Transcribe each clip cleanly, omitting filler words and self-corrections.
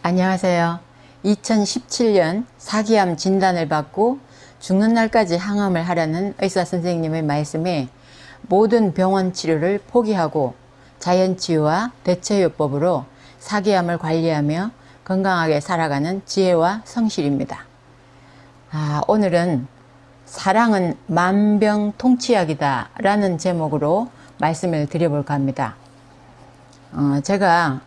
안녕하세요. 2017년 사기암 진단을 받고 죽는 날까지 항암을 하라는 의사 선생님의 말씀에 모든 병원 치료를 포기하고 자연치유와 대체요법으로 사기암을 관리하며 건강하게 살아가는 지혜와 성실입니다. 오늘은 사랑은 만병통치약이다 라는 제목으로 말씀을 드려볼까 합니다. 제가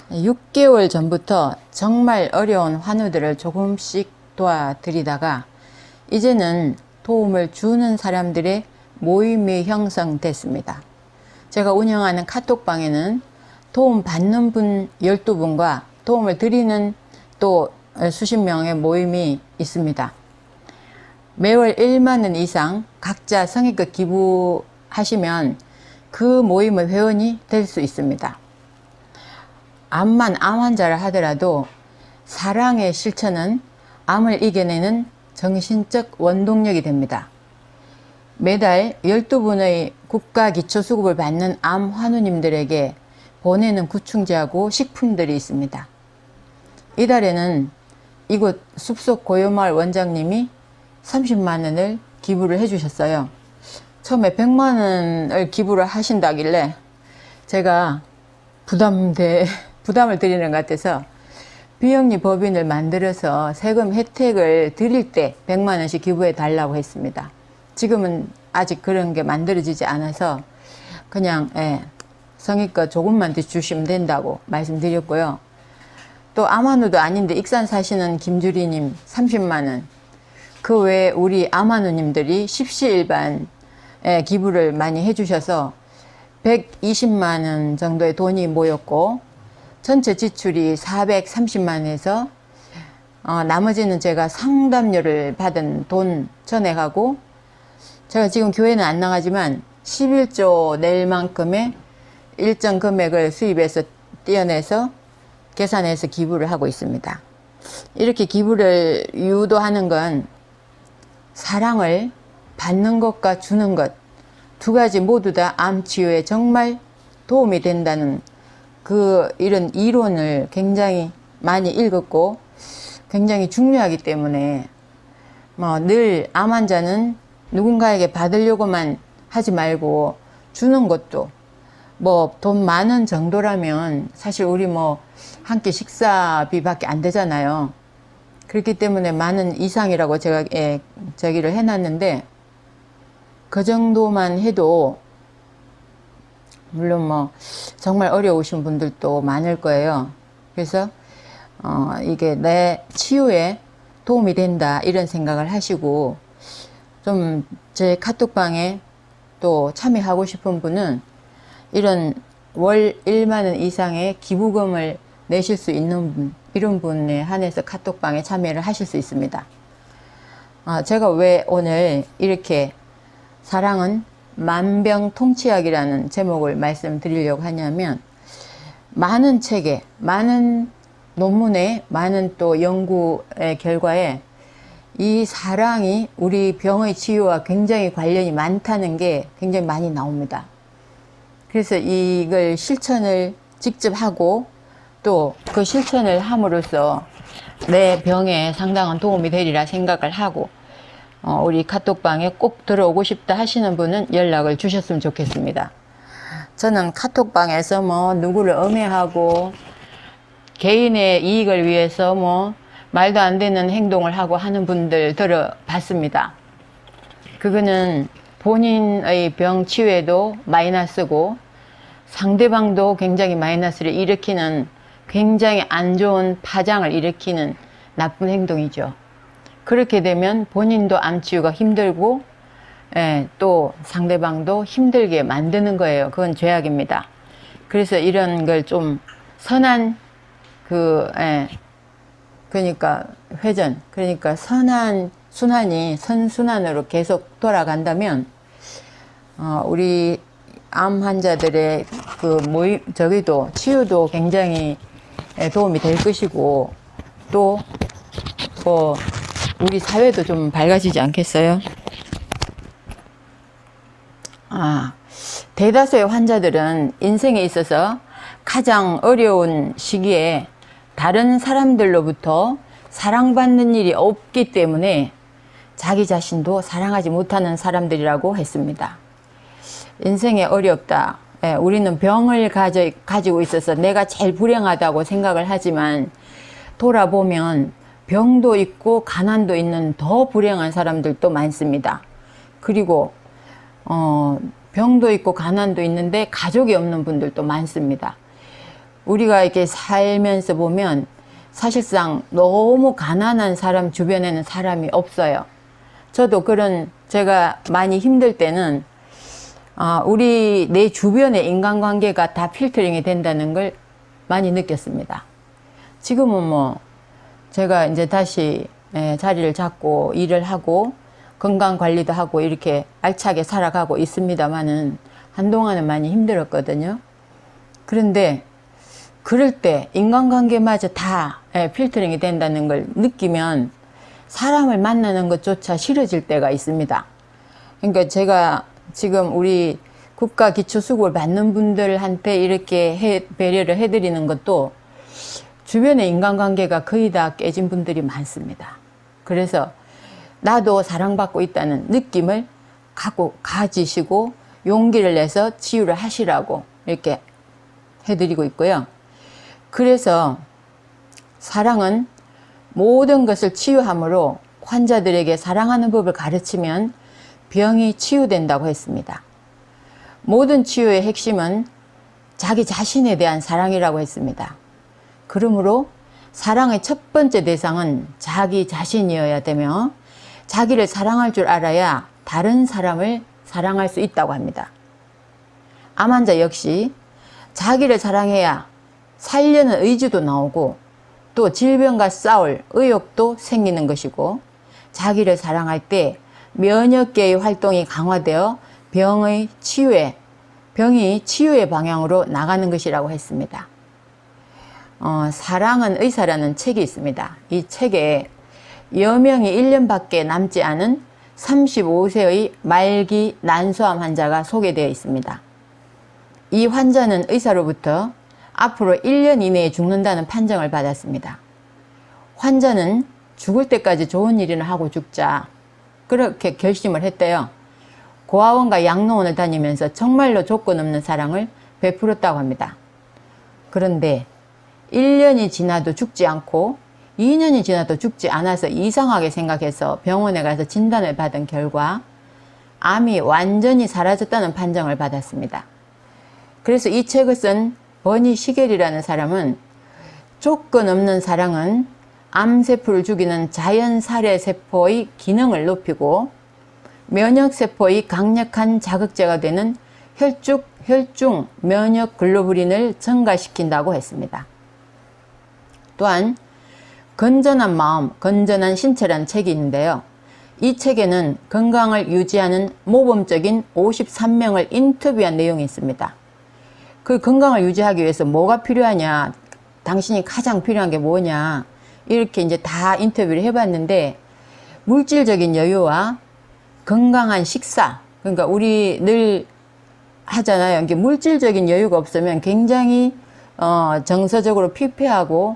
6개월 전부터 정말 어려운 환우들을 조금씩 도와드리다가 이제는 도움을 주는 사람들의 모임이 형성됐습니다. 제가 운영하는 카톡방에는 도움 받는 분 12분과 도움을 드리는 또 수십 명의 모임이 있습니다. 매월 1만 원 이상 각자 성의껏 기부하시면 그 모임의 회원이 될 수 있습니다. 암 환자를 하더라도 사랑의 실천은 암을 이겨내는 정신적 원동력이 됩니다. 매달 12분의 국가 기초수급을 받는 암 환우님들에게 보내는 구충제하고 식품들이 있습니다. 이달에는 이곳 숲속 고요마을 원장님이 30만 원을 기부를 해주셨어요. 처음에 100만 원을 기부를 하신다길래 제가 부담을 드리는 것 같아서 비영리 법인을 만들어서 세금 혜택을 드릴 때 100만 원씩 기부해 달라고 했습니다. 지금은 아직 그런 게 만들어지지 않아서 그냥 성의껏 조금만 더 주시면 된다고 말씀드렸고요. 또 암환우도 아닌데 익산 사시는 김주리님 30만 원, 그 외에 우리 암환우님들이 십시일반에 기부를 많이 해주셔서 120만 원 정도의 돈이 모였고 전체 지출이 430만 원에서 나머지는 제가 상담료를 받은 돈 전액하고 제가 지금 교회는 안 나가지만 11조 낼 만큼의 일정 금액을 수입해서 떼어내서 계산해서 기부를 하고 있습니다. 이렇게 기부를 유도하는 건 사랑을 받는 것과 주는 것 두 가지 모두 다 암 치유에 정말 도움이 된다는 이런 이론을 굉장히 많이 읽었고 굉장히 중요하기 때문에 늘 암 환자는 누군가에게 받으려고만 하지 말고 주는 것도 돈 많은 정도라면 사실 우리 한 끼 식사비밖에 안 되잖아요. 그렇기 때문에 많은 이상이라고 제가 저기를 해놨는데 그 정도만 해도 물론 정말 어려우신 분들도 많을 거예요. 그래서 이게 내 치유에 도움이 된다 이런 생각을 하시고 좀 제 카톡방에 또 참여하고 싶은 분은 이런 월 1만 원 이상의 기부금을 내실 수 있는 분, 이런 분에 한해서 카톡방에 참여를 하실 수 있습니다. 제가 왜 오늘 이렇게 사랑은 만병통치약이라는 제목을 말씀드리려고 하냐면 많은 책에, 많은 논문에, 많은 또 연구의 결과에 이 사랑이 우리 병의 치유와 굉장히 관련이 많다는 게 굉장히 많이 나옵니다. 그래서 이걸 실천을 직접 하고 또 그 실천을 함으로써 내 병에 상당한 도움이 되리라 생각을 하고 우리 카톡방에 꼭 들어오고 싶다 하시는 분은 연락을 주셨으면 좋겠습니다. 저는 카톡방에서 누구를 음해하고 개인의 이익을 위해서 말도 안 되는 행동을 하고 하는 분들 들어봤습니다. 그거는 본인의 병 치유에도 마이너스고 상대방도 굉장히 마이너스를 일으키는 굉장히 안 좋은 파장을 일으키는 나쁜 행동이죠. 그렇게 되면 본인도 암 치유가 힘들고 또 상대방도 힘들게 만드는 거예요. 그건 죄악입니다. 그래서 이런 걸 좀 선한 그러니까 회전, 그러니까 선한 순환이 선순환으로 계속 돌아간다면 우리 암 환자들의 저기도 치유도 굉장히 도움이 될 것이고 또 우리 사회도 좀 밝아지지 않겠어요? 대다수의 환자들은 인생에 있어서 가장 어려운 시기에 다른 사람들로부터 사랑받는 일이 없기 때문에 자기 자신도 사랑하지 못하는 사람들이라고 했습니다. 인생이 어렵다. 우리는 병을 가지고 있어서 내가 제일 불행하다고 생각을 하지만 돌아보면 병도 있고 가난도 있는 더 불행한 사람들도 많습니다. 그리고 병도 있고 가난도 있는데 가족이 없는 분들도 많습니다. 우리가 이렇게 살면서 보면 사실상 너무 가난한 사람 주변에는 사람이 없어요. 저도 제가 많이 힘들 때는 내 주변의 인간관계가 다 필터링이 된다는 걸 많이 느꼈습니다. 지금은 제가 이제 다시 자리를 잡고 일을 하고 건강관리도 하고 이렇게 알차게 살아가고 있습니다만은 한동안은 많이 힘들었거든요. 그런데 그럴 때 인간관계마저 다 필터링이 된다는 걸 느끼면 사람을 만나는 것조차 싫어질 때가 있습니다. 그러니까 제가 지금 우리 국가기초수급을 받는 분들한테 이렇게 배려를 해드리는 것도 주변의 인간관계가 거의 다 깨진 분들이 많습니다. 그래서 나도 사랑받고 있다는 느낌을 가지시고 용기를 내서 치유를 하시라고 이렇게 해드리고 있고요. 그래서 사랑은 모든 것을 치유함으로 환자들에게 사랑하는 법을 가르치면 병이 치유된다고 했습니다. 모든 치유의 핵심은 자기 자신에 대한 사랑이라고 했습니다. 그러므로 사랑의 첫 번째 대상은 자기 자신이어야 되며 자기를 사랑할 줄 알아야 다른 사람을 사랑할 수 있다고 합니다. 암 환자 역시 자기를 사랑해야 살려는 의지도 나오고 또 질병과 싸울 의욕도 생기는 것이고 자기를 사랑할 때 면역계의 활동이 강화되어 병이 치유의 방향으로 나가는 것이라고 했습니다. 사랑은 의사라는 책이 있습니다. 이 책에 여명이 1년밖에 남지 않은 35세의 말기 난소암 환자가 소개되어 있습니다. 이 환자는 의사로부터 앞으로 1년 이내에 죽는다는 판정을 받았습니다. 환자는 죽을 때까지 좋은 일이나 하고 죽자 그렇게 결심을 했대요. 고아원과 양로원을 다니면서 정말로 조건 없는 사랑을 베풀었다고 합니다. 그런데 1년이 지나도 죽지 않고 2년이 지나도 죽지 않아서 이상하게 생각해서 병원에 가서 진단을 받은 결과 암이 완전히 사라졌다는 판정을 받았습니다. 그래서 이 책을 쓴 버니 시겔이라는 사람은 조건 없는 사랑은 암세포를 죽이는 자연살해세포의 기능을 높이고 면역세포의 강력한 자극제가 되는 혈중 면역 글로불린을 증가시킨다고 했습니다. 또한 건전한 마음, 건전한 신체라는 책이 있는데요. 이 책에는 건강을 유지하는 모범적인 53명을 인터뷰한 내용이 있습니다. 그 건강을 유지하기 위해서 뭐가 필요하냐, 당신이 가장 필요한 게 뭐냐, 이렇게 이제 다 인터뷰를 해봤는데, 물질적인 여유와 건강한 식사, 그러니까 우리 늘 하잖아요. 이게 물질적인 여유가 없으면 굉장히 정서적으로 피폐하고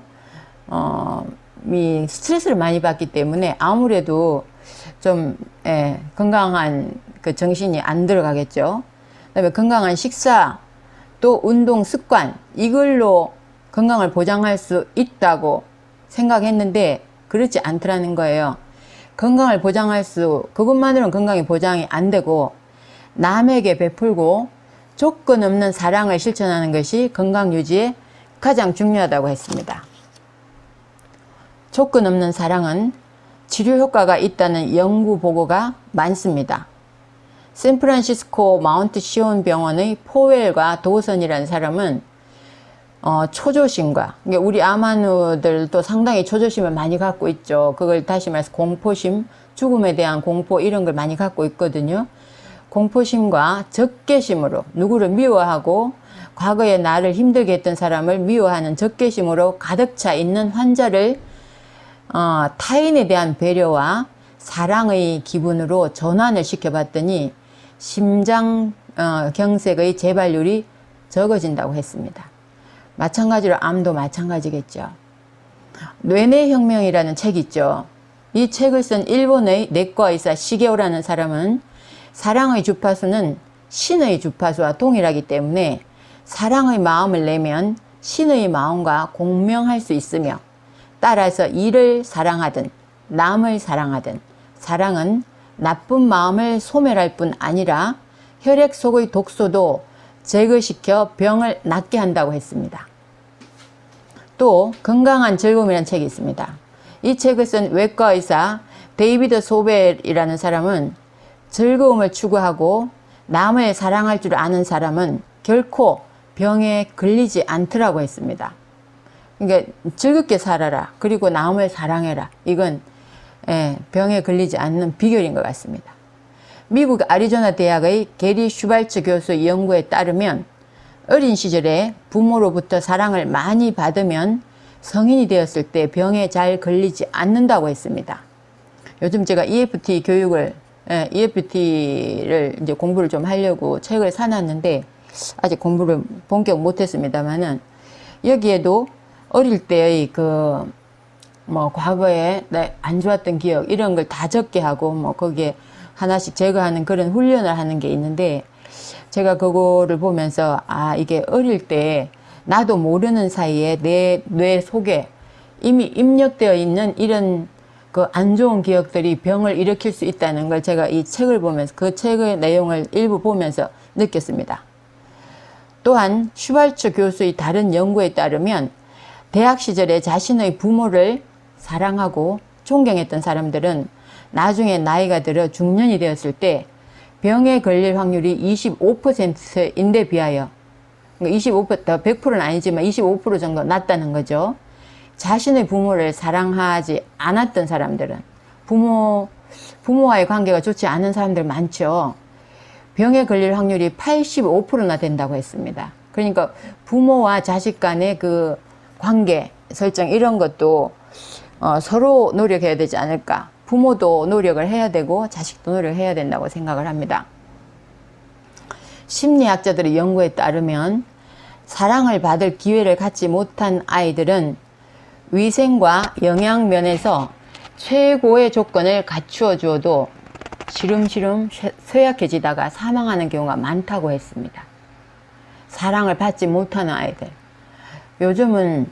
이 스트레스를 많이 받기 때문에 아무래도 좀 건강한 그 정신이 안 들어가겠죠. 그다음에 건강한 식사, 또 운동 습관, 이걸로 건강을 보장할 수 있다고 생각했는데 그렇지 않더라는 거예요. 건강을 그것만으로는 건강이 보장이 안 되고 남에게 베풀고 조건 없는 사랑을 실천하는 것이 건강 유지에 가장 중요하다고 했습니다. 조건 없는 사랑은 치료 효과가 있다는 연구 보고가 많습니다. 샌프란시스코 마운트 시온 병원의 포웰과 도선이라는 사람은 초조심과, 우리 암환우들도 상당히 초조심을 많이 갖고 있죠. 그걸 다시 말해서 공포심, 죽음에 대한 공포 이런 걸 많이 갖고 있거든요. 공포심과 적개심으로 누구를 미워하고 과거에 나를 힘들게 했던 사람을 미워하는 적개심으로 가득 차 있는 환자를 타인에 대한 배려와 사랑의 기분으로 전환을 시켜봤더니 심장 경색의 재발률이 적어진다고 했습니다. 마찬가지로 암도 마찬가지겠죠. 뇌내혁명이라는 책이 있죠. 이 책을 쓴 일본의 내과 의사 시게오라는 사람은 사랑의 주파수는 신의 주파수와 동일하기 때문에 사랑의 마음을 내면 신의 마음과 공명할 수 있으며, 따라서 이를 사랑하든 남을 사랑하든 사랑은 나쁜 마음을 소멸할 뿐 아니라 혈액 속의 독소도 제거시켜 병을 낫게 한다고 했습니다. 또 건강한 즐거움이라는 책이 있습니다. 이 책을 쓴 외과의사 데이비드 소벨이라는 사람은 즐거움을 추구하고 남을 사랑할 줄 아는 사람은 결코 병에 걸리지 않더라고 했습니다. 그러니까 즐겁게 살아라, 그리고 남을 사랑해라, 이건 병에 걸리지 않는 비결인 것 같습니다. 미국 아리조나 대학의 게리 슈발츠 교수의 연구에 따르면 어린 시절에 부모로부터 사랑을 많이 받으면 성인이 되었을 때 병에 잘 걸리지 않는다고 했습니다. 요즘 제가 EFT를 이제 공부를 좀 하려고 책을 사놨는데 아직 공부를 본격 못했습니다만은, 여기에도 어릴 때의 과거에 안 좋았던 기억 이런 걸 다 적게 하고 거기에 하나씩 제거하는 그런 훈련을 하는 게 있는데, 제가 그거를 보면서 이게 어릴 때 나도 모르는 사이에 내 뇌 속에 이미 입력되어 있는 이런 안 좋은 기억들이 병을 일으킬 수 있다는 걸 제가 이 책을 보면서, 그 책의 내용을 일부 보면서 느꼈습니다. 또한 슈발츠 교수의 다른 연구에 따르면 대학 시절에 자신의 부모를 사랑하고 존경했던 사람들은 나중에 나이가 들어 중년이 되었을 때 병에 걸릴 확률이 25%인데 비하여, 25%, 100%는 아니지만 25% 정도 낮다는 거죠. 자신의 부모를 사랑하지 않았던 사람들은, 부모와의 관계가 좋지 않은 사람들 많죠. 병에 걸릴 확률이 85%나 된다고 했습니다. 그러니까 부모와 자식 간의 그 관계 설정 이런 것도 서로 노력해야 되지 않을까. 부모도 노력을 해야 되고 자식도 노력을 해야 된다고 생각을 합니다. 심리학자들의 연구에 따르면 사랑을 받을 기회를 갖지 못한 아이들은 위생과 영양 면에서 최고의 조건을 갖추어 주어도 시름시름 쇠약해지다가 사망하는 경우가 많다고 했습니다. 사랑을 받지 못하는 아이들. 요즘은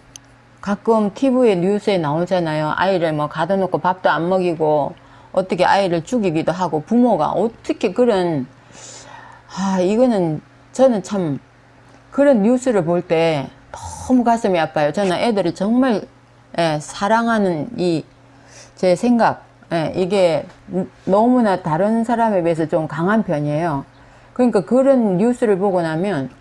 가끔 TV에 뉴스에 나오잖아요. 아이를 가둬놓고 밥도 안 먹이고 어떻게 아이를 죽이기도 하고, 부모가 어떻게 그런, 이거는 저는 참 그런 뉴스를 볼 때 너무 가슴이 아파요. 저는 애들을 정말 사랑하는 제 생각, 이게 너무나 다른 사람에 비해서 좀 강한 편이에요. 그러니까 그런 뉴스를 보고 나면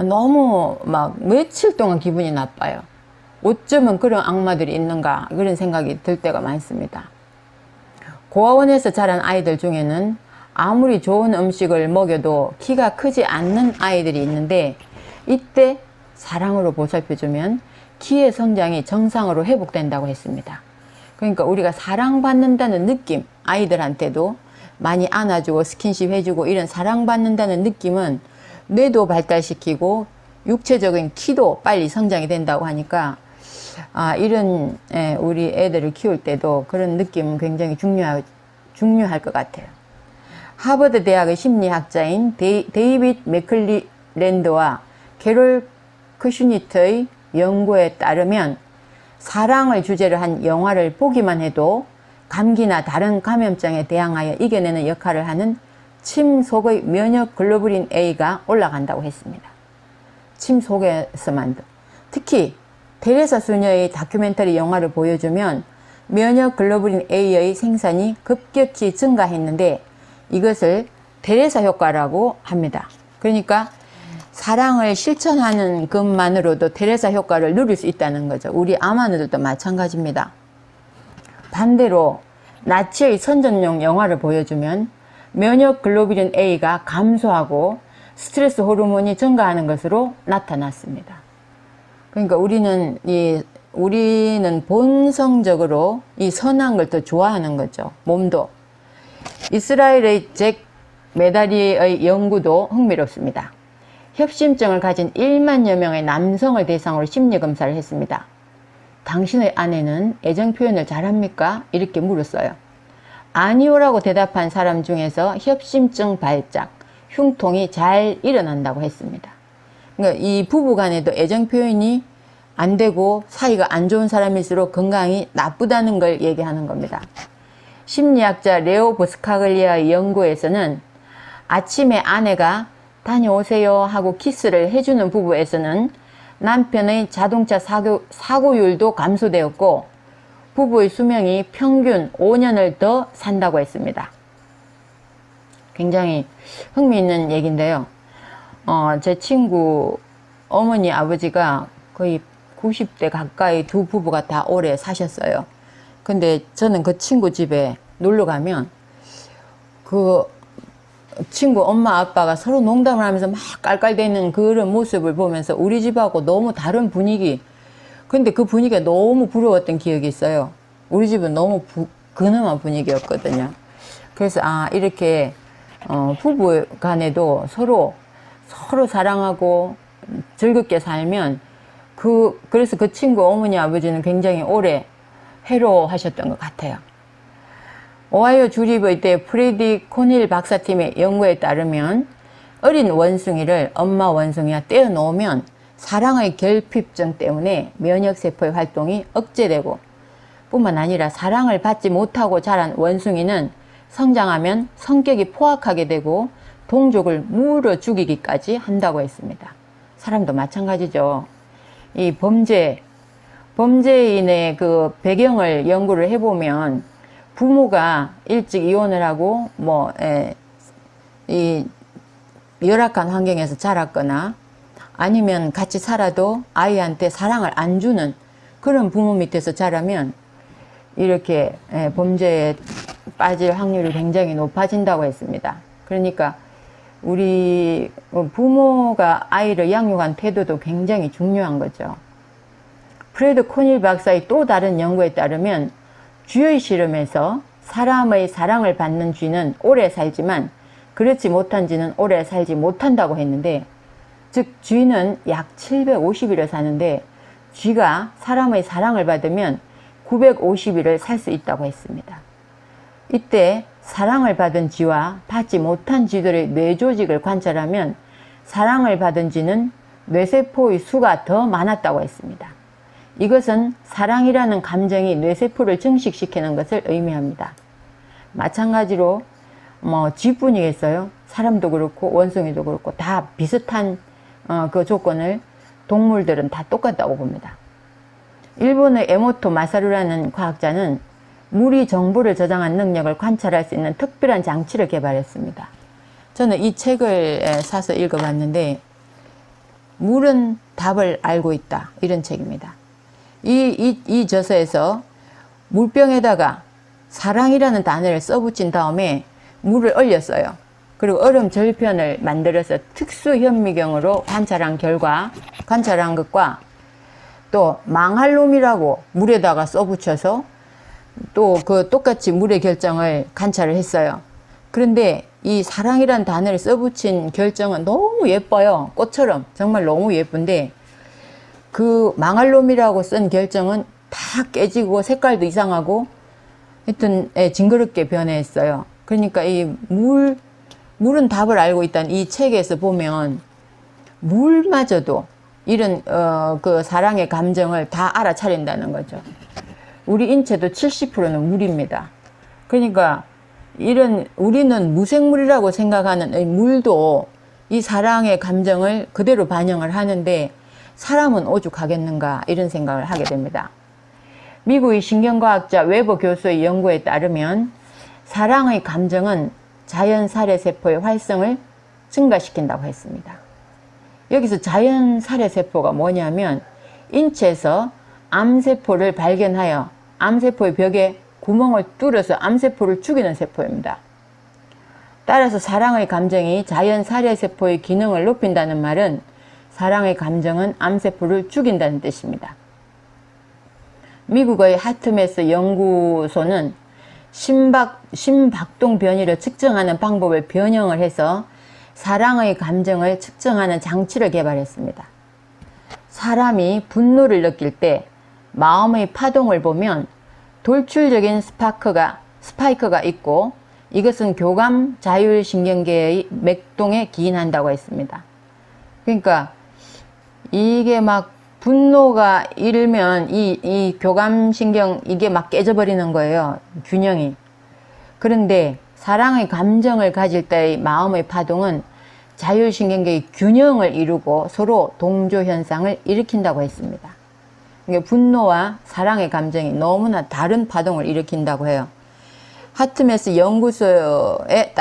너무 며칠 동안 기분이 나빠요. 어쩌면 그런 악마들이 있는가, 그런 생각이 들 때가 많습니다. 고아원에서 자란 아이들 중에는 아무리 좋은 음식을 먹여도 키가 크지 않는 아이들이 있는데, 이때 사랑으로 보살펴주면 키의 성장이 정상으로 회복된다고 했습니다. 그러니까 우리가 사랑받는다는 느낌, 아이들한테도 많이 안아주고 스킨십 해주고 이런 사랑받는다는 느낌은 뇌도 발달시키고 육체적인 키도 빨리 성장이 된다고 하니까, 이런 우리 애들을 키울 때도 그런 느낌은 굉장히 중요할 것 같아요. 하버드 대학의 심리학자인 데이빗 맥클랜드와 캐롤 쿠슈니트의 연구에 따르면 사랑을 주제로 한 영화를 보기만 해도 감기나 다른 감염병에 대항하여 이겨내는 역할을 하는 침 속의 면역 글로불린 A가 올라간다고 했습니다. 침 속에서만도. 특히 테레사 수녀의 다큐멘터리 영화를 보여주면 면역 글로불린 A의 생산이 급격히 증가했는데, 이것을 테레사 효과라고 합니다. 그러니까 사랑을 실천하는 것만으로도 테레사 효과를 누릴 수 있다는 거죠. 우리 암환들도 마찬가지입니다. 반대로 나치의 선전용 영화를 보여주면 면역 글로불린 A가 감소하고 스트레스 호르몬이 증가하는 것으로 나타났습니다. 그러니까 우리는 본성적으로 이 선한 걸 더 좋아하는 거죠. 몸도. 이스라엘의 잭 메다리의 연구도 흥미롭습니다. 협심증을 가진 1만여 명의 남성을 대상으로 심리검사를 했습니다. 당신의 아내는 애정 표현을 잘합니까? 이렇게 물었어요. 아니요라고 대답한 사람 중에서 협심증 발작, 흉통이 잘 일어난다고 했습니다. 그러니까 이 부부 간에도 애정 표현이 안 되고 사이가 안 좋은 사람일수록 건강이 나쁘다는 걸 얘기하는 겁니다. 심리학자 레오 보스카글리아의 연구에서는 아침에 아내가 다녀오세요 하고 키스를 해주는 부부에서는 남편의 자동차 사고율도 감소되었고 부부의 수명이 평균 5년을 더 산다고 했습니다. 굉장히 흥미있는 얘기인데요. 제 친구 어머니 아버지가 거의 90대 가까이 두 부부가 다 오래 사셨어요. 근데 저는 그 친구 집에 놀러 가면 그 친구 엄마 아빠가 서로 농담을 하면서 막 깔깔대는 그런 모습을 보면서 우리 집하고 너무 다른 분위기, 근데 그 분위기가 너무 부러웠던 기억이 있어요. 우리 집은 너무 근엄한 분위기였거든요. 그래서 이렇게 부부 간에도 서로 사랑하고 즐겁게 살면 그래서 그 친구 어머니 아버지는 굉장히 오래 해로하셨던 것 같아요. 오하이오 주립의대 프레디 코닐 박사팀의 연구에 따르면 어린 원숭이를 엄마 원숭이와 떼어놓으면 사랑의 결핍증 때문에 면역세포의 활동이 억제되고 뿐만 아니라 사랑을 받지 못하고 자란 원숭이는 성장하면 성격이 포악하게 되고 동족을 물어 죽이기까지 한다고 했습니다. 사람도 마찬가지죠. 이 범죄인의 그 배경을 연구를 해보면 부모가 일찍 이혼을 하고 이 열악한 환경에서 자랐거나 아니면 같이 살아도 아이한테 사랑을 안 주는 그런 부모 밑에서 자라면 이렇게 범죄에 빠질 확률이 굉장히 높아진다고 했습니다. 그러니까 우리 부모가 아이를 양육한 태도도 굉장히 중요한 거죠. 프레드 코닐 박사의 또 다른 연구에 따르면 쥐의 실험에서 사람의 사랑을 받는 쥐는 오래 살지만 그렇지 못한 쥐는 오래 살지 못한다고 했는데, 즉 쥐는 약 750일을 사는데 쥐가 사람의 사랑을 받으면 950일을 살 수 있다고 했습니다. 이때 사랑을 받은 쥐와 받지 못한 쥐들의 뇌조직을 관찰하면 사랑을 받은 쥐는 뇌세포의 수가 더 많았다고 했습니다. 이것은 사랑이라는 감정이 뇌세포를 증식시키는 것을 의미합니다. 마찬가지로 쥐뿐이겠어요? 사람도 그렇고 원숭이도 그렇고 다 비슷한 그 조건을 동물들은 다 똑같다고 봅니다. 일본의 에모토 마사루라는 과학자는 물이 정보를 저장한 능력을 관찰할 수 있는 특별한 장치를 개발했습니다. 저는 이 책을 사서 읽어봤는데 물은 답을 알고 있다, 이런 책입니다. 이 저서에서 물병에다가 사랑이라는 단어를 써붙인 다음에 물을 얼렸어요. 그리고 얼음 절편을 만들어서 특수 현미경으로 관찰한 것과 또 망할 놈이라고 물에다가 써붙여서 또 그 똑같이 물의 결정을 관찰을 했어요. 그런데 이 사랑이라는 단어를 써붙인 결정은 너무 예뻐요. 꽃처럼 정말 너무 예쁜데 그 망할 놈이라고 쓴 결정은 다 깨지고 색깔도 이상하고 하여튼 징그럽게 변했어요. 그러니까 이 물은 답을 알고 있다는 이 책에서 보면 물마저도 이런 그 사랑의 감정을 다 알아차린다는 거죠. 우리 인체도 70%는 물입니다. 그러니까 우리는 무생물이라고 생각하는 이 물도 이 사랑의 감정을 그대로 반영을 하는데 사람은 오죽하겠는가, 이런 생각을 하게 됩니다. 미국의 신경과학자 웨버 교수의 연구에 따르면 사랑의 감정은 자연살해세포의 활성을 증가시킨다고 했습니다. 여기서 자연살해세포가 뭐냐면 인체에서 암세포를 발견하여 암세포의 벽에 구멍을 뚫어서 암세포를 죽이는 세포입니다. 따라서 사랑의 감정이 자연살해세포의 기능을 높인다는 말은 사랑의 감정은 암세포를 죽인다는 뜻입니다. 미국의 하트메스 연구소는 심박동 변이를 측정하는 방법을 변형을 해서 사랑의 감정을 측정하는 장치를 개발했습니다. 사람이 분노를 느낄 때 마음의 파동을 보면 돌출적인 스파이크가 있고 이것은 교감 자율신경계의 맥동에 기인한다고 했습니다. 그러니까 이게 막 분노가 일면 이 교감신경 이게 막 깨져버리는 거예요. 균형이. 그런데 사랑의 감정을 가질 때의 마음의 파동은 자율신경계의 균형을 이루고 서로 동조현상을 일으킨다고 했습니다. 그러니까 분노와 사랑의 감정이 너무나 다른 파동을 일으킨다고 해요. 하트메스 연구에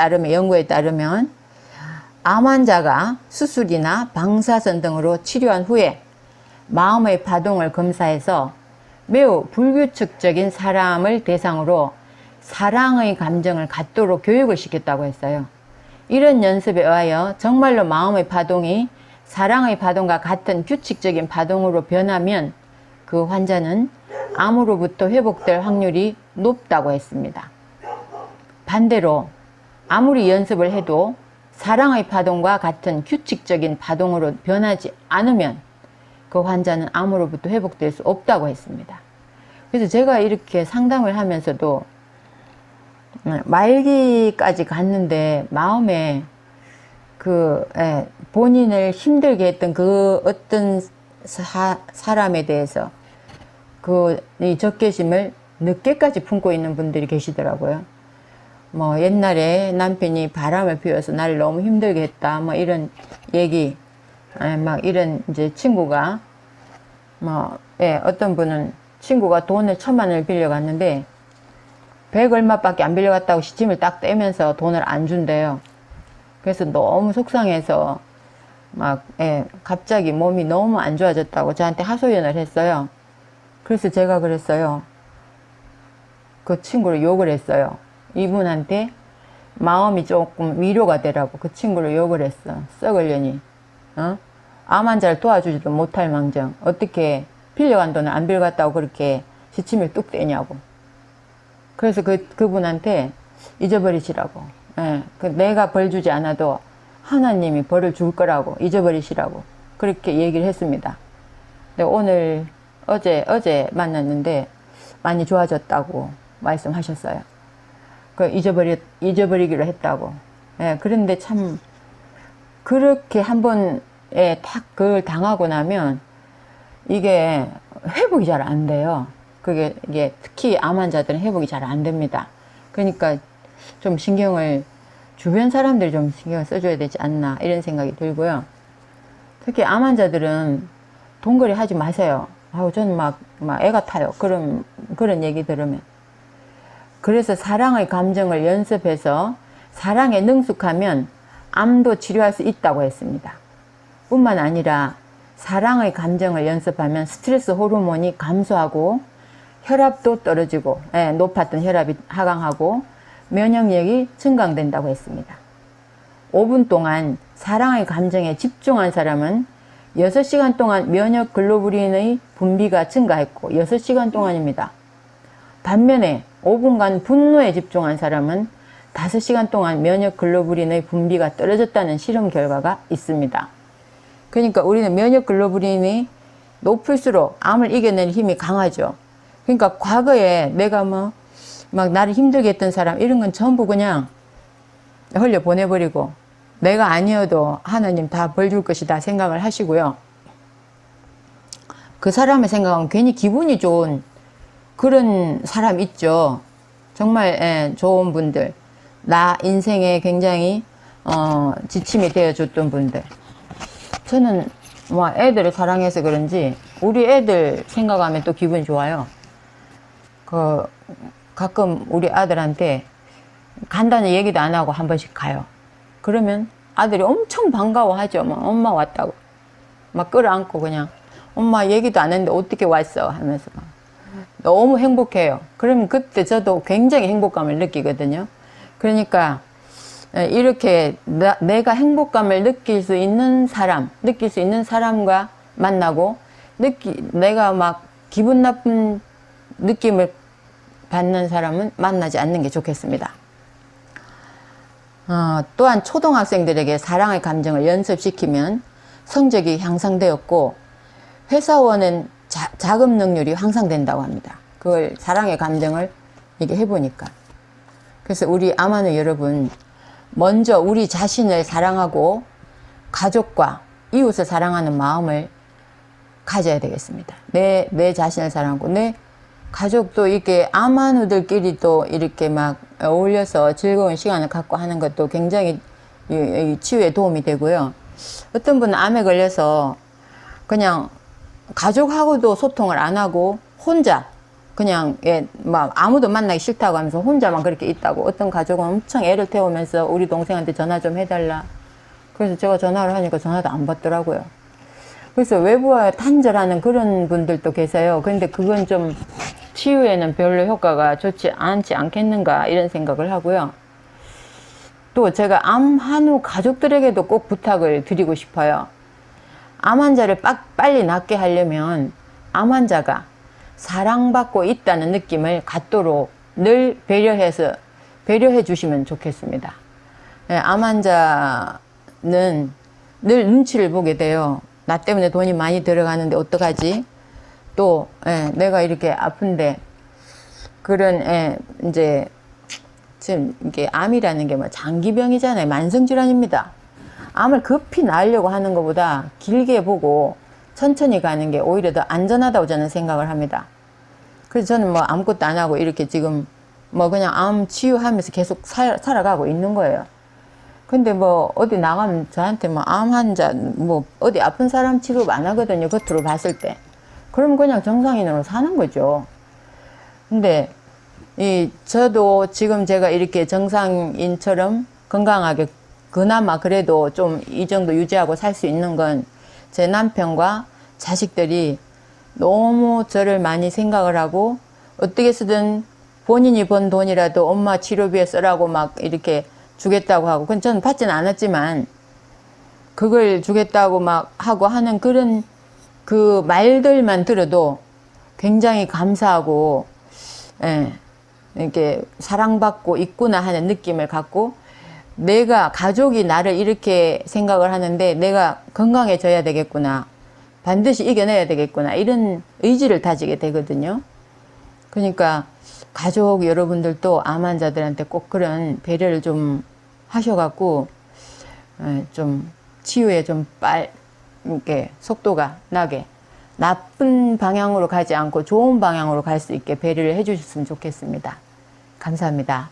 따르면 암 환자가 수술이나 방사선 등으로 치료한 후에 마음의 파동을 검사해서 매우 불규칙적인 사람을 대상으로 사랑의 감정을 갖도록 교육을 시켰다고 했어요. 이런 연습에 의하여 정말로 마음의 파동이 사랑의 파동과 같은 규칙적인 파동으로 변하면 그 환자는 암으로부터 회복될 확률이 높다고 했습니다. 반대로 아무리 연습을 해도 사랑의 파동과 같은 규칙적인 파동으로 변하지 않으면 그 환자는 암으로부터 회복될 수 없다고 했습니다. 그래서 제가 이렇게 상담을 하면서도 말기까지 갔는데 마음에 본인을 힘들게 했던 그 어떤 사람에 대해서 이 적개심을 늦게까지 품고 있는 분들이 계시더라고요. 뭐 옛날에 남편이 바람을 피워서 나를 너무 힘들게 했다 뭐 이런 얘기, 막 이런 이제 친구가 어떤 분은 친구가 돈을 1,000만 원을 빌려갔는데 100 얼마밖에 안 빌려갔다고 시침을 딱 떼면서 돈을 안 준대요. 그래서 너무 속상해서 갑자기 몸이 너무 안 좋아졌다고 저한테 하소연을 했어요. 그래서 제가 그랬어요. 그 친구를 욕을 했어요. 이분한테 마음이 조금 위로가 되라고 그 친구를 욕을 했어. 썩을려니. 암 환자를 도와주지도 못할 망정 어떻게 빌려간 돈을 안 빌려갔다고 그렇게 시침을 뚝 떼냐고. 그래서 그분한테 잊어버리시라고. 내가 벌 주지 않아도 하나님이 벌을 줄 거라고 잊어버리시라고 그렇게 얘기를 했습니다. 근데 어제 만났는데 많이 좋아졌다고 말씀하셨어요. 잊어버리기로 했다고. 그런데 참 그렇게 한 번에 딱 그걸 당하고 나면 이게 회복이 잘 안 돼요. 이게 특히 암 환자들은 회복이 잘 안 됩니다. 그러니까 좀 주변 사람들이 좀 신경을 써줘야 되지 않나 이런 생각이 들고요. 특히 암 환자들은 돈거리 하지 마세요. 저는 막 애가 타요. 그런 얘기 들으면. 그래서 사랑의 감정을 연습해서 사랑에 능숙하면 암도 치료할 수 있다고 했습니다. 뿐만 아니라 사랑의 감정을 연습하면 스트레스 호르몬이 감소하고 혈압도 떨어지고 높았던 혈압이 하강하고 면역력이 증강된다고 했습니다. 5분 동안 사랑의 감정에 집중한 사람은 6시간 동안 면역 글로불린의 분비가 증가했고 6시간 동안입니다. 반면에 5분간 분노에 집중한 사람은 5시간 동안 면역 글로불린의 분비가 떨어졌다는 실험 결과가 있습니다. 그러니까 우리는 면역 글로불린이 높을수록 암을 이겨낼 힘이 강하죠. 그러니까 과거에 내가 막 나를 힘들게 했던 사람 이런 건 전부 그냥 흘려 보내버리고 내가 아니어도 하나님 다 벌 줄 것이다 생각을 하시고요. 그 사람의 생각은 괜히 기분이 좋은 그런 사람 있죠. 정말 좋은 분들, 나 인생에 굉장히 지침이 되어줬던 분들. 저는 애들을 사랑해서 그런지 우리 애들 생각하면 또 기분이 좋아요. 가끔 우리 아들한테 간단히 얘기도 안 하고 한 번씩 가요. 그러면 아들이 엄청 반가워하죠. 엄마 왔다고. 막 끌어안고 그냥 엄마 얘기도 안 했는데 어떻게 왔어 하면서 너무 행복해요. 그러면 그때 저도 굉장히 행복감을 느끼거든요. 그러니까 이렇게 내가 행복감을 느낄 수 있는 사람과 만나고 내가 막 기분 나쁜 느낌을 받는 사람은 만나지 않는 게 좋겠습니다. 또한 초등학생들에게 사랑의 감정을 연습시키면 성적이 향상되었고 회사원은 자금 능률이 향상된다고 합니다. 그걸 사랑의 감정을 이게 해보니까. 그래서 우리 암하는 여러분, 먼저 우리 자신을 사랑하고 가족과 이웃을 사랑하는 마음을 가져야 되겠습니다. 내 자신을 사랑하고 내 가족도 이렇게 암한우들끼리 또 이렇게 막 어울려서 즐거운 시간을 갖고 하는 것도 굉장히 치유에 도움이 되고요. 어떤 분은 암에 걸려서 그냥 가족하고도 소통을 안 하고 혼자 그냥 막 아무도 만나기 싫다고 하면서 혼자만 그렇게 있다고. 어떤 가족은 엄청 애를 태우면서 우리 동생한테 전화 좀 해달라. 그래서 제가 전화를 하니까 전화도 안 받더라고요. 그래서 외부와 단절하는 그런 분들도 계세요. 그런데 그건 좀 치유에는 별로 효과가 좋지 않지 않겠는가 이런 생각을 하고요. 또 제가 암 한후 가족들에게도 꼭 부탁을 드리고 싶어요. 암 환자를 빨리 낫게 하려면 암 환자가 사랑받고 있다는 느낌을 갖도록 늘 배려해 주시면 좋겠습니다. 암 환자는 늘 눈치를 보게 돼요. 나 때문에 돈이 많이 들어가는데 어떡하지? 또 내가 이렇게 아픈데 그런 이제 지금 이게 암이라는 게 뭐 장기병이잖아요. 만성질환입니다. 암을 급히 나으려고 하는 것보다 길게 보고 천천히 가는 게 오히려 더 안전하다고 저는 생각을 합니다. 그래서 저는 뭐 아무것도 안 하고 이렇게 지금 뭐 그냥 암 치유하면서 계속 살아가고 있는 거예요. 근데 뭐 어디 나가면 저한테 뭐 암 환자 뭐 어디 아픈 사람 취급 안 하거든요. 겉으로 봤을 때. 그럼 그냥 정상인으로 사는 거죠. 근데 저도 지금 제가 이렇게 정상인처럼 건강하게 그나마 그래도 좀 이 정도 유지하고 살 수 있는 건 제 남편과 자식들이 너무 저를 많이 생각을 하고 어떻게 쓰든 본인이 번 돈이라도 엄마 치료비에 쓰라고 막 이렇게 주겠다고 하고, 그건 저는 받지는 않았지만 그걸 주겠다고 막 하고 하는 그런 그 말들만 들어도 굉장히 감사하고 이렇게 사랑받고 있구나 하는 느낌을 갖고, 내가 가족이 나를 이렇게 생각을 하는데 내가 건강해져야 되겠구나, 반드시 이겨내야 되겠구나, 이런 의지를 다지게 되거든요. 그러니까 가족 여러분들도 암 환자들한테 꼭 그런 배려를 좀 하셔갖고 좀 치유에 좀 이렇게 속도가 나게, 나쁜 방향으로 가지 않고 좋은 방향으로 갈 수 있게 배려를 해주셨으면 좋겠습니다. 감사합니다.